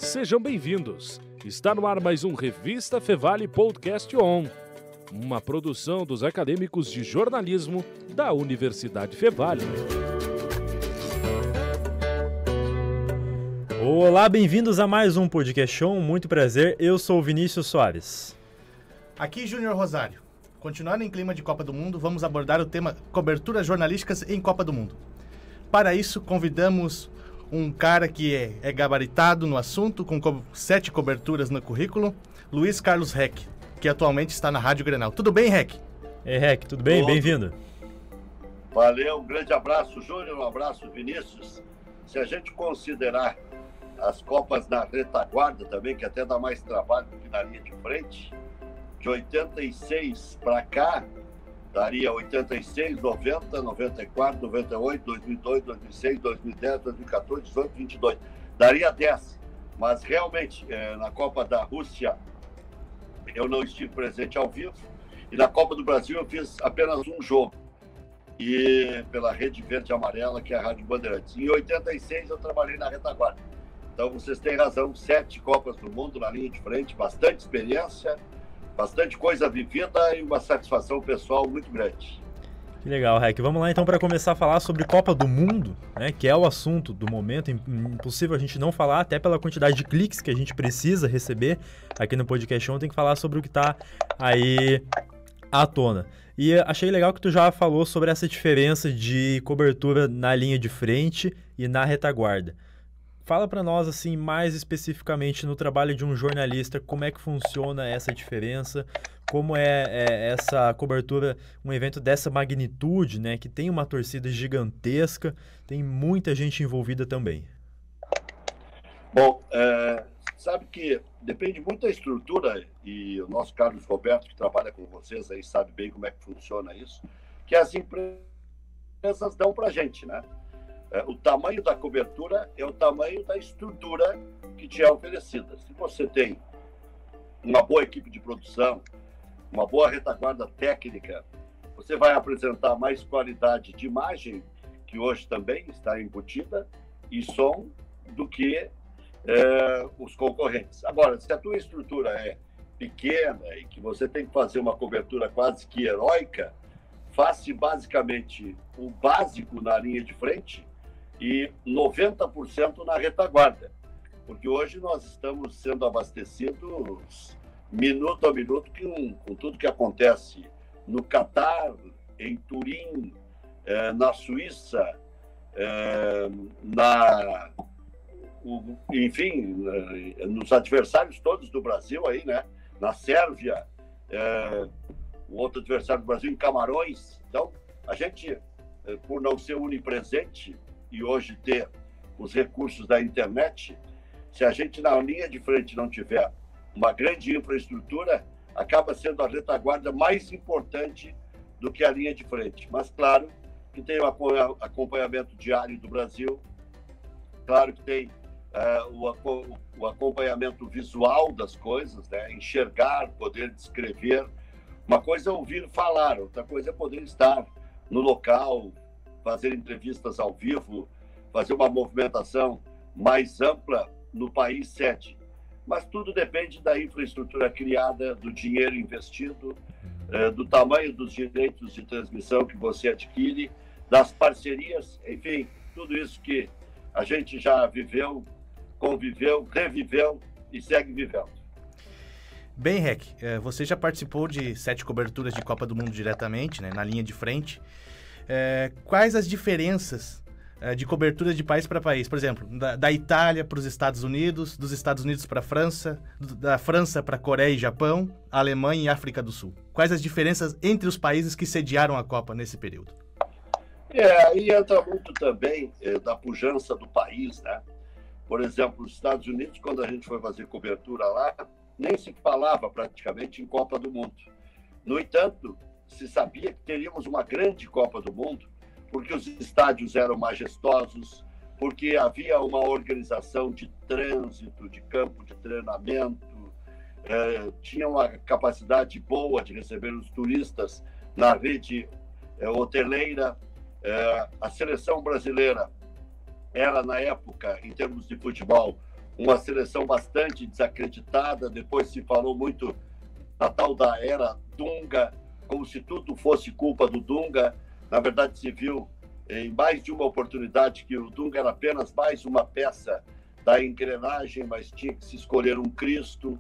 Sejam bem-vindos. Está no ar mais um Revista Fevale Podcast On, uma produção dos acadêmicos de jornalismo da Universidade Fevale. Olá, bem-vindos a mais um Podcast On. Muito prazer, eu sou o Vinícius Soares. Aqui Júnior Rosário. Continuando em clima de Copa do Mundo, vamos abordar o tema coberturas jornalísticas em Copa do Mundo. Para isso, convidamos um cara que é gabaritado no assunto, com 7 coberturas no currículo, Luiz Carlos Reck, que atualmente está na Rádio Grenal. Tudo bem, Reck? Ei, Reck, tudo bem? Bem-vindo. Valeu, um grande abraço, Júnior, um abraço, Vinícius. Se a gente considerar as Copas na retaguarda também, que até dá mais trabalho do que na linha de frente, de 86 para cá, daria 86, 90, 94, 98, 2002, 2006, 2010, 2014, 18, 22. Daria 10. Mas realmente, na Copa da Rússia, eu não estive presente ao vivo. E na Copa do Brasil eu fiz apenas um jogo. E pela Rede Verde e Amarela, que é a Rádio Bandeirantes. Em 86 eu trabalhei na retaguarda. Então vocês têm razão, 7 Copas do Mundo na linha de frente, bastante experiência, bastante coisa vivida e uma satisfação pessoal muito grande. Que legal, Reck. Vamos lá então para começar a falar sobre Copa do Mundo, né, que é o assunto do momento. Impossível a gente não falar, até pela quantidade de cliques que a gente precisa receber aqui no podcast On, tem que falar sobre o que está aí à tona. E achei legal que tu já falou sobre essa diferença de cobertura na linha de frente e na retaguarda. Fala para nós, assim, mais especificamente no trabalho de um jornalista, como é que funciona essa diferença, como é essa cobertura, um evento dessa magnitude, né, que tem uma torcida gigantesca, tem muita gente envolvida também. Bom, sabe que depende muito da estrutura, e o nosso Carlos Roberto, que trabalha com vocês aí, sabe bem como é que funciona isso, que as empresas dão para a gente, né? O tamanho da cobertura é o tamanho da estrutura que te é oferecida. Se você tem uma boa equipe de produção, uma boa retaguarda técnica, você vai apresentar mais qualidade de imagem, que hoje também está embutida, e som, do que os concorrentes. Agora, se a tua estrutura é pequena e que você tem que fazer uma cobertura quase que heróica, faça basicamente o básico na linha de frente e 90% na retaguarda, porque hoje nós estamos sendo abastecidos minuto a minuto com tudo que acontece no Catar, em Turim, na Suíça, enfim, nos adversários todos do Brasil aí, né? Na Sérvia, o outro adversário do Brasil em Camarões. Então, a gente, por não ser onipresente e hoje ter os recursos da internet, se a gente na linha de frente não tiver uma grande infraestrutura, acaba sendo a retaguarda mais importante do que a linha de frente. Mas claro que tem o acompanhamento diário do Brasil, claro que tem o acompanhamento visual das coisas, né? Enxergar, poder descrever. Uma coisa é ouvir falar, outra coisa é poder estar no local, fazer entrevistas ao vivo, fazer uma movimentação mais ampla no país sede. Mas tudo depende da infraestrutura criada, do dinheiro investido, do tamanho dos direitos de transmissão que você adquire, das parcerias, enfim, tudo isso que a gente já viveu, conviveu, reviveu e segue vivendo. Bem, Reck, você já participou de 7 coberturas de Copa do Mundo diretamente, né, na linha de frente. Quais as diferenças de cobertura de país para país? Por exemplo, da Itália para os Estados Unidos, dos Estados Unidos para a França, da França para a Coreia e Japão, Alemanha e África do Sul. Quais as diferenças entre os países que sediaram a Copa nesse período? Aí entra muito também da pujança do país, né? Por exemplo, os Estados Unidos, quando a gente foi fazer cobertura lá, nem se falava praticamente em Copa do Mundo. No entanto, se sabia que teríamos uma grande Copa do Mundo, porque os estádios eram majestosos, porque havia uma organização de trânsito, de campo de treinamento, tinha uma capacidade boa de receber os turistas na rede hoteleira. A seleção brasileira era, na época, em termos de futebol, uma seleção bastante desacreditada. Depois se falou muito da tal da era Dunga, como se tudo fosse culpa do Dunga. Na verdade, se viu em mais de uma oportunidade que o Dunga era apenas mais uma peça da engrenagem, mas tinha que se escolher um Cristo.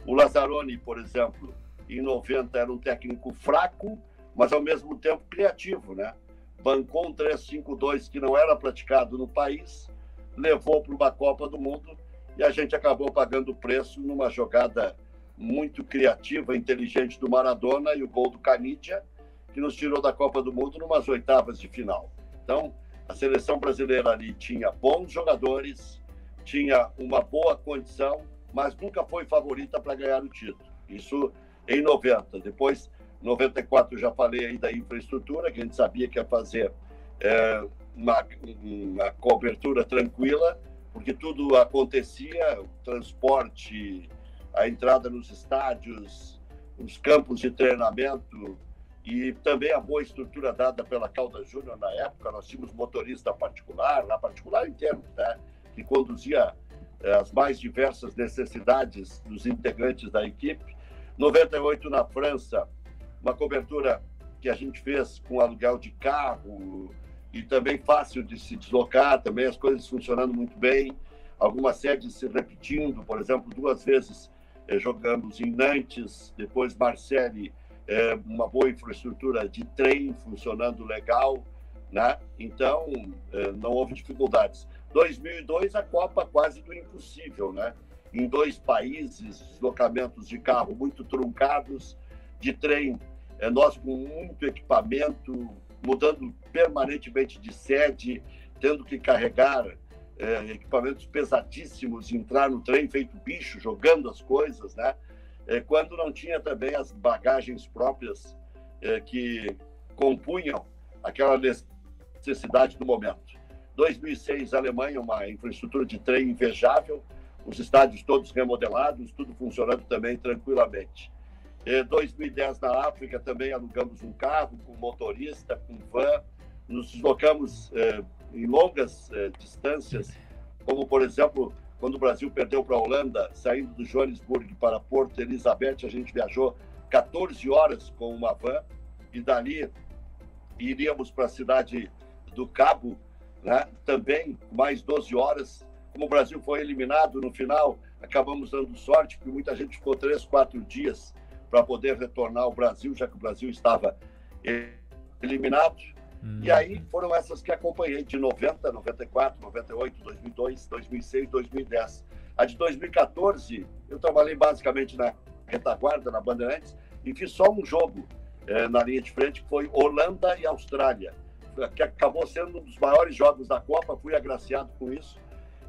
O Lazzaroni, por exemplo, em 90 era um técnico fraco, mas ao mesmo tempo criativo, né? Bancou um 3-5-2 que não era praticado no país, levou para uma Copa do Mundo e a gente acabou pagando o preço numa jogada muito criativa, inteligente do Maradona e o gol do Canidia, que nos tirou da Copa do Mundo numas oitavas de final. Então, a seleção brasileira ali tinha bons jogadores, tinha uma boa condição, mas nunca foi favorita para ganhar o título. Isso em 90. Depois, em 94, já falei aí da infraestrutura, que a gente sabia que ia fazer uma cobertura tranquila, porque tudo acontecia, o transporte, a entrada nos estádios, os campos de treinamento e também a boa estrutura dada pela Caldas Júnior na época. Nós tínhamos motorista particular, lá particular em termos, né, que conduzia as mais diversas necessidades dos integrantes da equipe. 98 na França, uma cobertura que a gente fez com aluguel de carro e também fácil de se deslocar, também as coisas funcionando muito bem, algumas sedes se repetindo, por exemplo, 2 vezes jogamos em Nantes, depois Marseille, uma boa infraestrutura de trem funcionando legal, né? Então, não houve dificuldades. 2002, a Copa quase do impossível, né? Em 2 países, deslocamentos de carro muito truncados, de trem, nós com muito equipamento, mudando permanentemente de sede, tendo que carregar equipamentos pesadíssimos, entrar no trem feito bicho, jogando as coisas, né? Quando não tinha também as bagagens próprias que compunham aquela necessidade do momento. 2006, Alemanha, uma infraestrutura de trem invejável, os estádios todos remodelados, tudo funcionando também tranquilamente. 2010, na África, também alugamos um carro com motorista, com van, nos deslocamos em longas distâncias, como, por exemplo, quando o Brasil perdeu para a Holanda, saindo do Joanesburgo para Porto Elizabeth, a gente viajou 14 horas com uma van e dali iríamos para a cidade do Cabo, né? Também mais 12 horas. Como o Brasil foi eliminado no final, acabamos dando sorte, porque muita gente ficou 3, 4 dias para poder retornar ao Brasil, já que o Brasil estava eliminado. E aí foram essas que acompanhei, de 90, 94, 98, 2002, 2006, 2010. A de 2014, eu trabalhei basicamente na retaguarda, na Bandeirantes, e fiz só um jogo na linha de frente, que foi Holanda e Austrália, que acabou sendo um dos maiores jogos da Copa. Fui agraciado com isso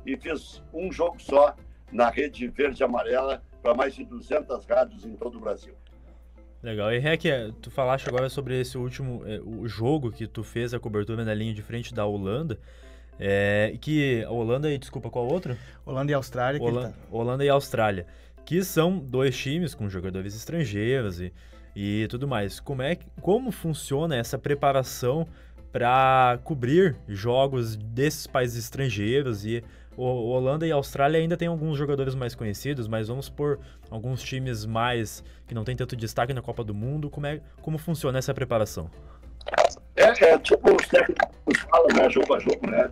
e fiz um jogo só na rede verde e amarela para mais de 200 rádios em todo o Brasil. Legal. E, Rec, tu falaste agora sobre esse último o jogo que tu fez a cobertura na linha de frente da Holanda. Que a Holanda e, desculpa, qual outro? Holanda e Austrália. Holanda e Austrália, que são 2 times com jogadores estrangeiros e tudo mais. Como funciona essa preparação para cobrir jogos desses países estrangeiros? E Holanda e Austrália ainda tem alguns jogadores mais conhecidos, mas vamos por alguns times mais que não tem tanto destaque na Copa do Mundo. Como funciona essa preparação? Tipo, os técnicos falam, né, jogo a jogo, né?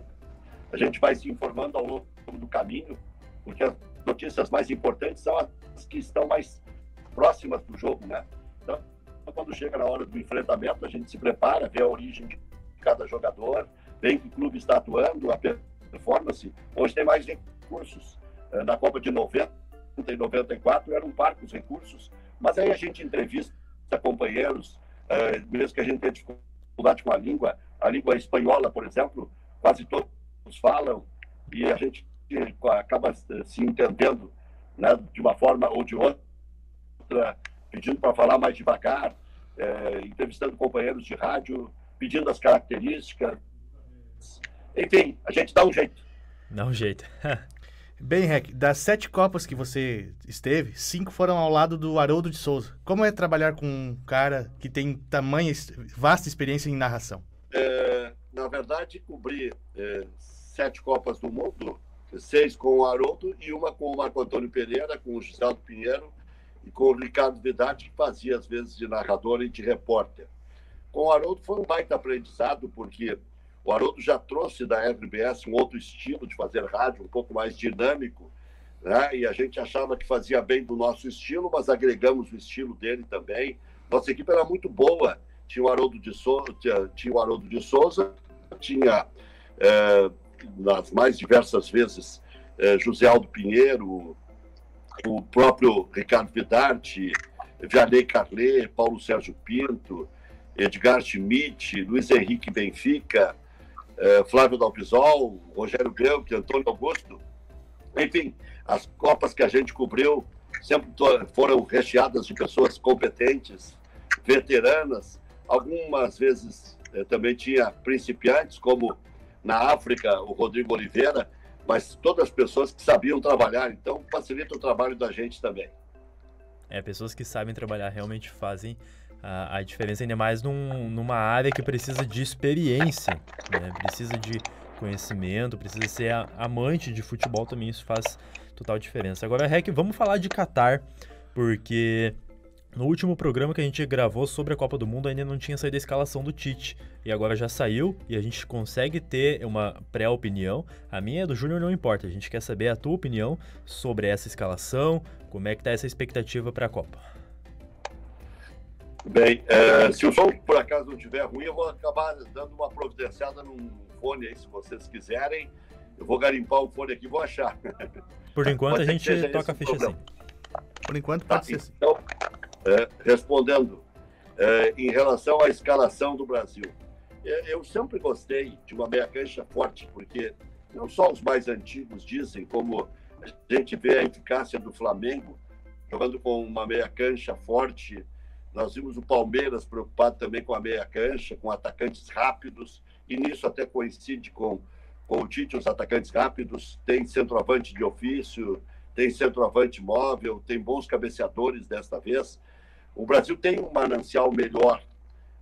A gente vai se informando ao longo do caminho, porque as notícias mais importantes são as que estão mais próximas do jogo, né? Então, quando chega na hora do enfrentamento, a gente se prepara, vê a origem de cada jogador, vê em que clube está atuando, a performance. Hoje tem mais recursos. Na Copa de 90 e 94 eram parcos recursos, mas aí a gente entrevista companheiros, mesmo que a gente tenha dificuldade com a língua espanhola, por exemplo, quase todos falam, e a gente acaba se entendendo, né, de uma forma ou de outra, pedindo para falar mais devagar, entrevistando companheiros de rádio, pedindo as características. Enfim, a gente dá um jeito. Dá um jeito. Bem, Rec, das 7 Copas que você esteve, 5 foram ao lado do Haroldo de Souza. Como é trabalhar com um cara que tem vasta experiência em narração? Na verdade, cobrir 7 Copas do Mundo 6 com o Haroldo e uma com o Marco Antônio Pereira, com o Gisaldo Pinheiro e com o Ricardo Vidarte, que fazia às vezes de narrador e de repórter. Com o Haroldo foi um baita aprendizado, porque o Haroldo já trouxe da RBS um outro estilo de fazer rádio, um pouco mais dinâmico, né? E a gente achava que fazia bem do nosso estilo, mas agregamos o estilo dele também. Nossa equipe era muito boa. Tinha o Haroldo de Souza, tinha, nas mais diversas vezes, José Aldo Pinheiro, o próprio Ricardo Vidarte, Vianney Carlet, Paulo Sérgio Pinto, Edgar Schmidt, Luiz Henrique Benfica, Flávio Dalpisol, Rogério Belk, Antônio Augusto. Enfim, as Copas que a gente cobriu sempre foram recheadas de pessoas competentes, veteranas. Algumas vezes também tinha principiantes, como na África, o Rodrigo Oliveira, mas todas as pessoas que sabiam trabalhar. Então, facilita o trabalho da gente também. Pessoas que sabem trabalhar realmente fazem a diferença, ainda mais numa área que precisa de experiência, né? Precisa de conhecimento, precisa ser amante de futebol também, isso faz total diferença. Agora, Rec, vamos falar de Catar, porque no último programa que a gente gravou sobre a Copa do Mundo ainda não tinha saído a escalação do Tite, e agora já saiu e a gente consegue ter uma pré-opinião. A minha e a do Júnior não importa, a gente quer saber a tua opinião sobre essa escalação, como é que tá essa expectativa para a Copa. Bem, se o som por acaso não estiver ruim, eu vou acabar dando uma providenciada num fone aí, se vocês quiserem. Eu vou garimpar o fone aqui e vou achar. Por enquanto a gente toca a ficha assim. Por enquanto pode ser assim. Então, respondendo, em relação à escalação do Brasil, eu sempre gostei de uma meia cancha forte, porque não só os mais antigos dizem, como a gente vê a eficácia do Flamengo, jogando com uma meia cancha forte. Nós vimos o Palmeiras preocupado também com a meia cancha, com atacantes rápidos, e nisso até coincide com o Tite, os atacantes rápidos. Tem centroavante de ofício, tem centroavante móvel, tem bons cabeceadores desta vez. O Brasil tem um manancial melhor,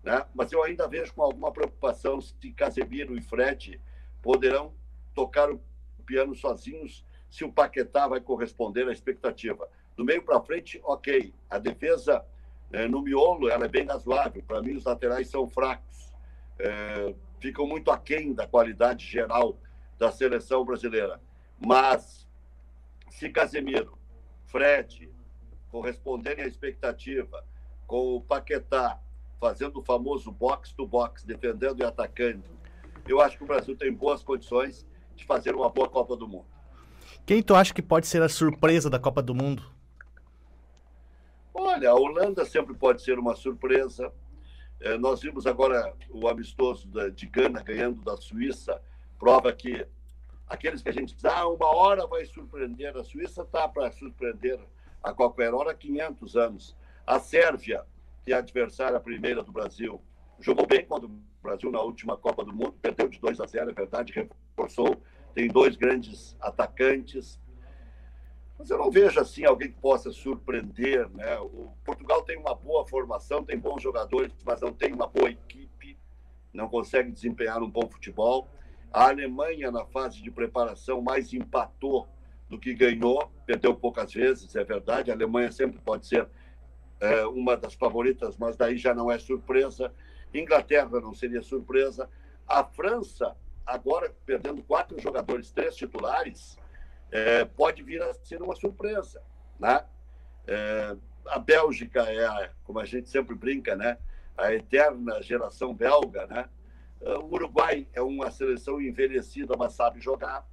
né? Mas eu ainda vejo com alguma preocupação se Casemiro e Fred poderão tocar o piano sozinhos, se o Paquetá vai corresponder à expectativa. Do meio para frente, ok. A defesa, no miolo, ela é bem razoável. Para mim, os laterais são fracos. Ficam muito aquém da qualidade geral da seleção brasileira. Mas, se Casemiro, Fred corresponderem à expectativa, com o Paquetá fazendo o famoso box-to-box, defendendo e atacando, eu acho que o Brasil tem boas condições de fazer uma boa Copa do Mundo. Quem tu acha que pode ser a surpresa da Copa do Mundo? Olha, a Holanda sempre pode ser uma surpresa. Nós vimos agora o amistoso de Gana ganhando da Suíça, prova que aqueles que a gente diz, uma hora vai surpreender, a Suíça está para surpreender a qualquer hora há 500 anos. A Sérvia, que é a adversária primeira do Brasil, jogou bem quando o Brasil na última Copa do Mundo, perdeu de 2-0, é verdade, reforçou, tem 2 grandes atacantes. Mas eu não vejo assim alguém que possa surpreender, né? O Portugal tem uma boa formação, tem bons jogadores, mas não tem uma boa equipe, não consegue desempenhar um bom futebol. A Alemanha, na fase de preparação, mais empatou do que ganhou, perdeu poucas vezes, é verdade. A Alemanha sempre pode ser uma das favoritas, mas daí já não é surpresa. Inglaterra não seria surpresa. A França, agora perdendo 4 jogadores, 3 titulares, pode vir a ser uma surpresa, né? A Bélgica como a gente sempre brinca, né? A eterna geração belga, né? O Uruguai é uma seleção envelhecida, mas sabe jogar.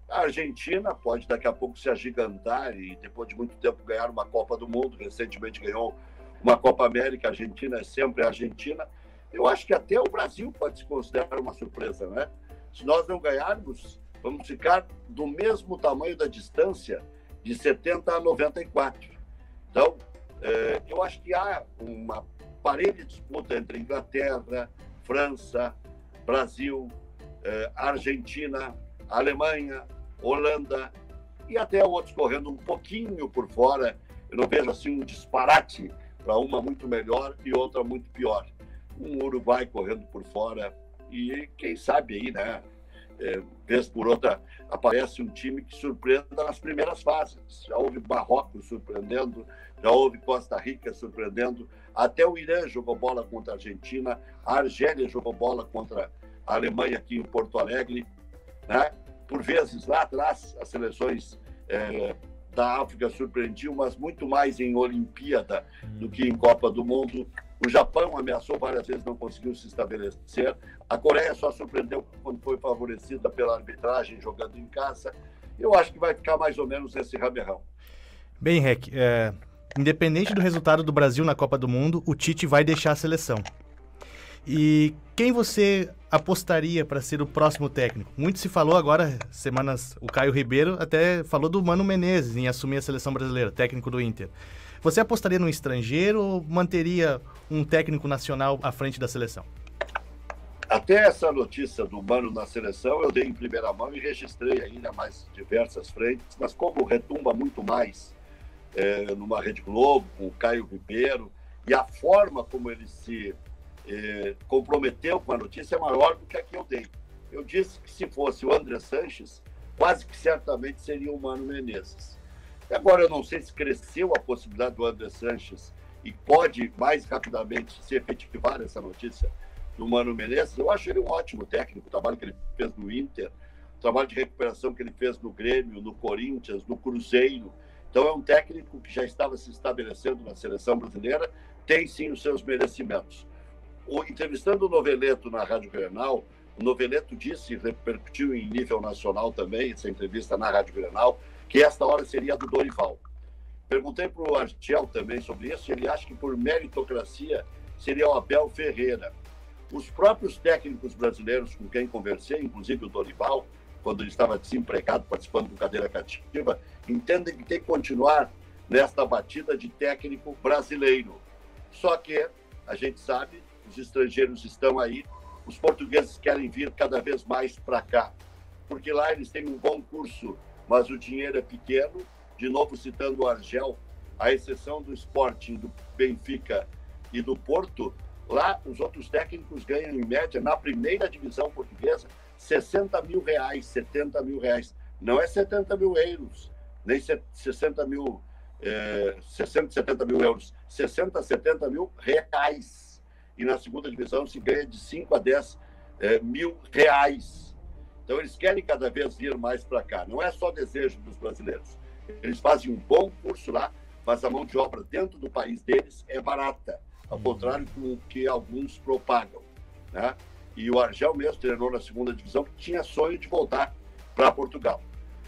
A Argentina pode daqui a pouco se agigantar e depois de muito tempo ganhar uma Copa do Mundo. Recentemente ganhou uma Copa América. A Argentina é sempre a Argentina. Eu acho que até o Brasil pode se considerar uma surpresa, né? Se nós não ganharmos, vamos ficar do mesmo tamanho da distância de 70 a 94. Então, eu acho que há uma parelha de disputa entre Inglaterra, França, Brasil, Argentina, Alemanha, Holanda e até outros correndo um pouquinho por fora. Eu não vejo assim um disparate para uma muito melhor e outra muito pior. Um Uruguai correndo por fora e quem sabe aí, né? vez por outra, aparece um time que surpreenda nas primeiras fases. Já houve Marrocos surpreendendo, já houve Costa Rica surpreendendo, até o Irã jogou bola contra a Argentina, a Argélia jogou bola contra a Alemanha aqui em Porto Alegre, né? Por vezes, lá atrás, as seleções da África surpreendiam, mas muito mais em Olimpíada do que em Copa do Mundo. O Japão ameaçou várias vezes, não conseguiu se estabelecer. A Coreia só surpreendeu quando foi favorecida pela arbitragem, jogando em casa. Eu acho que vai ficar mais ou menos nesse raberrão. Bem, Rec, independente do resultado do Brasil na Copa do Mundo, o Tite vai deixar a seleção. E quem você apostaria para ser o próximo técnico? Muito se falou agora, semanas, o Caio Ribeiro até falou do Mano Menezes em assumir a seleção brasileira, técnico do Inter. Você apostaria no estrangeiro ou manteria um técnico nacional à frente da seleção? Até essa notícia do Mano na seleção eu dei em primeira mão e registrei ainda mais diversas frentes, mas como retumba muito mais numa Rede Globo, com o Caio Ribeiro, e a forma como ele se comprometeu com a notícia é maior do que a que eu dei. Eu disse que se fosse o André Sanches, quase que certamente seria o Mano Menezes. E agora eu não sei se cresceu a possibilidade do André Sanches e pode mais rapidamente se efetivar essa notícia do Mano Menezes. Eu acho ele um ótimo técnico, o trabalho que ele fez no Inter, o trabalho de recuperação que ele fez no Grêmio, no Corinthians, no Cruzeiro. Então é um técnico que já estava se estabelecendo na seleção brasileira, tem sim os seus merecimentos. Entrevistando o Noveleto na Rádio Grenal, o Noveleto disse, repercutiu em nível nacional também, essa entrevista na Rádio Grenal, que esta hora seria a do Dorival. Perguntei para o Argel também sobre isso, ele acha que por meritocracia seria o Abel Ferreira. Os próprios técnicos brasileiros com quem conversei, inclusive o Dorival, quando ele estava desempregado, participando do Cadeira Cativa, entendem que tem que continuar nesta batida de técnico brasileiro. Só que a gente sabe, os estrangeiros estão aí, os portugueses querem vir cada vez mais para cá, porque lá eles têm um bom curso, mas o dinheiro é pequeno. De novo, citando o Argel, à exceção do Sporting, do Benfica e do Porto, lá os outros técnicos ganham, em média, na primeira divisão portuguesa, 60 mil reais, 70 mil reais. Não é 70 mil euros, nem 60 mil, 60, 70 mil euros, 60, 70 mil reais. E na segunda divisão se ganha de 5 a 10 mil reais. Então, eles querem cada vez vir mais para cá. Não é só desejo dos brasileiros. Eles fazem um bom curso lá, mas a mão de obra dentro do país deles é barata, ao contrário do que alguns propagam, né? E o Argel mesmo treinou na segunda divisão, porque tinha sonho de voltar para Portugal.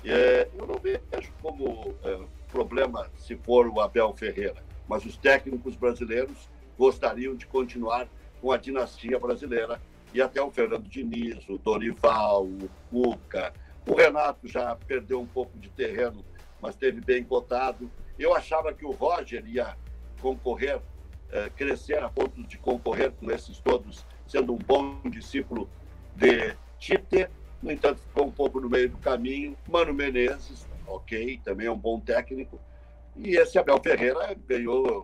Eu não vejo como problema se for o Abel Ferreira, mas os técnicos brasileiros gostariam de continuar com a dinastia brasileira, e até o Fernando Diniz, o Dorival, o Cuca. O Renato já perdeu um pouco de terreno, mas esteve bem cotado. Eu achava que o Roger ia concorrer, crescer a ponto de concorrer com esses todos, sendo um bom discípulo de Tite. No entanto, ficou um pouco no meio do caminho. Mano Menezes, ok, também é um bom técnico. E esse Abel Ferreira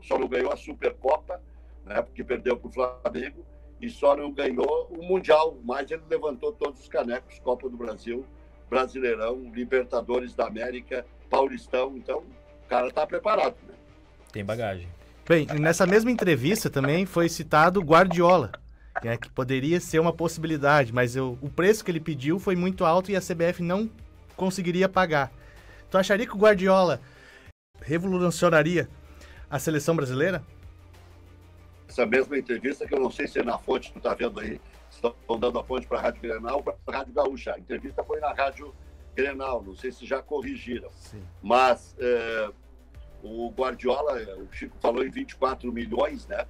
só não ganhou a Supercopa, né, porque perdeu para o Flamengo, e só não ganhou o Mundial, mas ele levantou todos os canecos, Copa do Brasil, Brasileirão, Libertadores da América, Paulistão. Então, o cara está preparado, né? Tem bagagem. Bem, nessa mesma entrevista também foi citado Guardiola, que poderia ser uma possibilidade, mas o preço que ele pediu foi muito alto e a CBF não conseguiria pagar. Tu acharia que o Guardiola revolucionaria a seleção brasileira? Essa mesma entrevista, que eu não sei se é na fonte que tu está vendo aí, estão dando a fonte para a Rádio Grenal ou para a Rádio Gaúcha. A entrevista foi na Rádio Grenal, não sei se já corrigiram. Sim. Mas o Guardiola, o Chico falou em 24 milhões, né?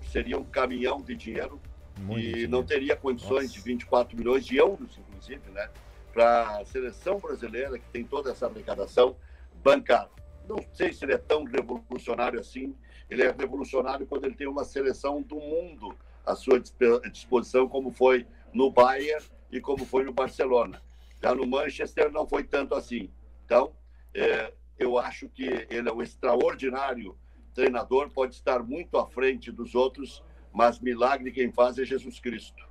Seria um caminhão de dinheiro. Muito e dinheiro. Não teria condições de 24 milhões de euros, inclusive, né? Para a seleção brasileira, que tem toda essa arrecadação, bancar. Não sei se ele é tão revolucionário assim. Ele é revolucionário quando ele tem uma seleção do mundo à sua disposição, como foi no Bayern e como foi no Barcelona. Já no Manchester não foi tanto assim. Então, eu acho que ele é um extraordinário treinador, pode estar muito à frente dos outros, mas milagre quem faz é Jesus Cristo.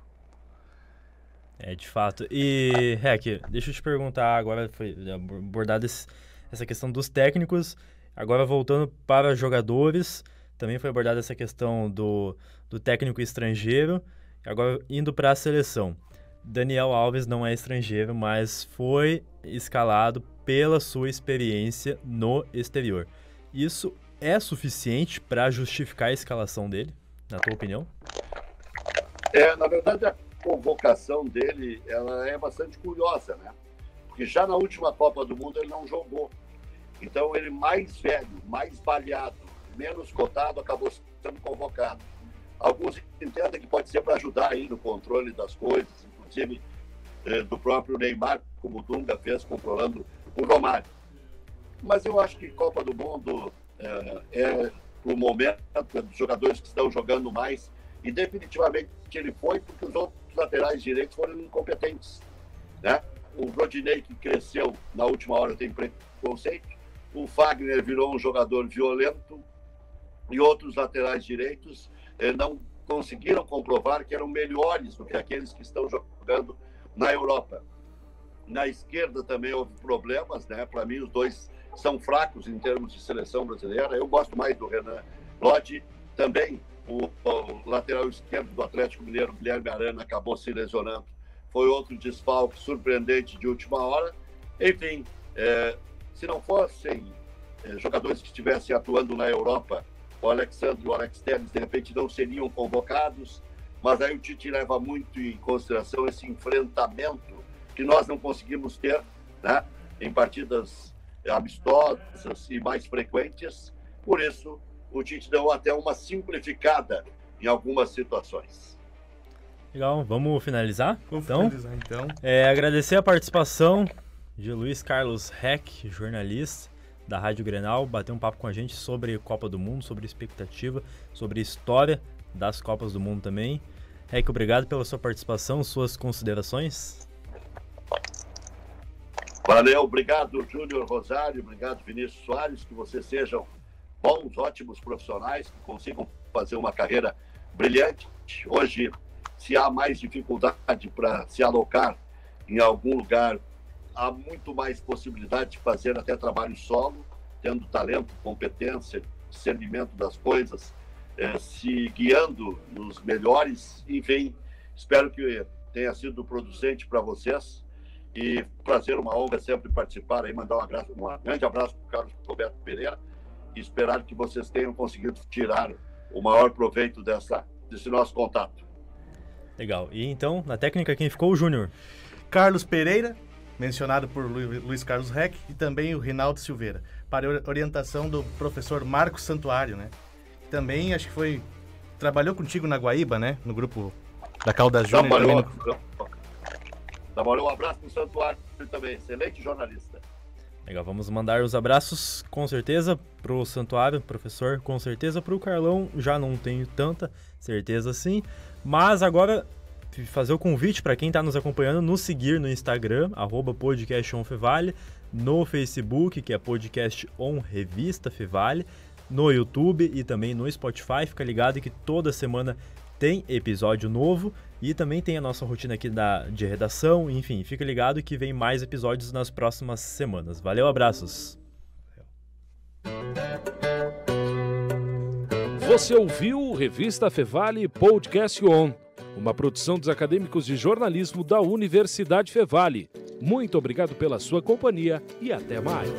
De fato. E, Rec, deixa eu te perguntar, agora foi abordada essa questão dos técnicos, agora voltando para jogadores, também foi abordada essa questão do técnico estrangeiro, agora indo para a seleção. Daniel Alves não é estrangeiro, mas foi escalado pela sua experiência no exterior. Isso é suficiente para justificar a escalação dele, na tua opinião? Na verdade, a convocação dele ela é bastante curiosa, né? Porque já na última Copa do Mundo ele não jogou. Então ele mais velho, mais baleado, menos cotado, acabou sendo convocado. Alguns entendem que pode ser para ajudar aí no controle das coisas, inclusive do próprio Neymar, como o Dunga fez controlando o Romário. Mas eu acho que Copa do Mundo é o momento dos jogadores que estão jogando mais, e definitivamente ele foi porque os outros laterais direitos foram incompetentes, né? O Rodinei, que cresceu na última hora, tem preconceito. O Fagner virou um jogador violento, e outros laterais direitos não conseguiram comprovar que eram melhores do que aqueles que estão jogando na Europa. Na esquerda também houve problemas, né? Para mim, os dois são fracos em termos de seleção brasileira. Eu gosto mais do Renan Lodge. Também o lateral esquerdo do Atlético Mineiro, Guilherme Arana, acabou se lesionando. Foi outro desfalque surpreendente de última hora. Enfim, se não fossem jogadores que estivessem atuando na Europa, o Alexandre e o Alex Telles, de repente, não seriam convocados. Mas aí o Tite leva muito em consideração esse enfrentamento que nós não conseguimos ter, né, em partidas amistosas e mais frequentes. Por isso, o Tite deu até uma simplificada em algumas situações. Legal, vamos finalizar? Finalizar, então. Agradecer a participação de Luiz Carlos Rec, jornalista da Rádio Grenal, bater um papo com a gente sobre Copa do Mundo, sobre expectativa, sobre história das Copas do Mundo também. Rec, obrigado pela sua participação, suas considerações. Valeu, obrigado Júnior Rosário, obrigado Vinícius Soares, que vocês sejam bons, ótimos profissionais, que consigam fazer uma carreira brilhante. Hoje, se há mais dificuldade para se alocar em algum lugar, há muito mais possibilidade de fazer até trabalho solo, tendo talento, competência, discernimento das coisas, se guiando nos melhores. Enfim, espero que tenha sido producente para vocês. E prazer, uma honra sempre participar aí, mandar um grande abraço para o Carlos Roberto Pereira e esperar que vocês tenham conseguido tirar o maior proveito desse nosso contato. Legal. E então, na técnica, quem ficou? O Júnior. Carlos Pereira, mencionado por Luiz Carlos Rec, e também o Rinaldo Silveira, para orientação do professor Marcos Santuário, né? Também acho que trabalhou contigo na Guaíba, né? No grupo da Caldas Júnior. Trabalhou, um abraço para o Santuário também, excelente jornalista. Legal, vamos mandar os abraços, com certeza, para o Santuário, professor, com certeza. Para o Carlão, já não tenho tanta certeza assim. Mas agora, fazer o convite para quem está nos acompanhando, nos seguir no Instagram, @podcastonfevale, no Facebook, que é Podcast On Revista Fevale, no YouTube e também no Spotify. Fica ligado que toda semana tem episódio novo e também tem a nossa rotina aqui de redação. Enfim, fica ligado que vem mais episódios nas próximas semanas. Valeu, abraços! Você ouviu o Revista Fevale Podcast On, uma produção dos acadêmicos de jornalismo da Universidade Fevale. Muito obrigado pela sua companhia e até mais!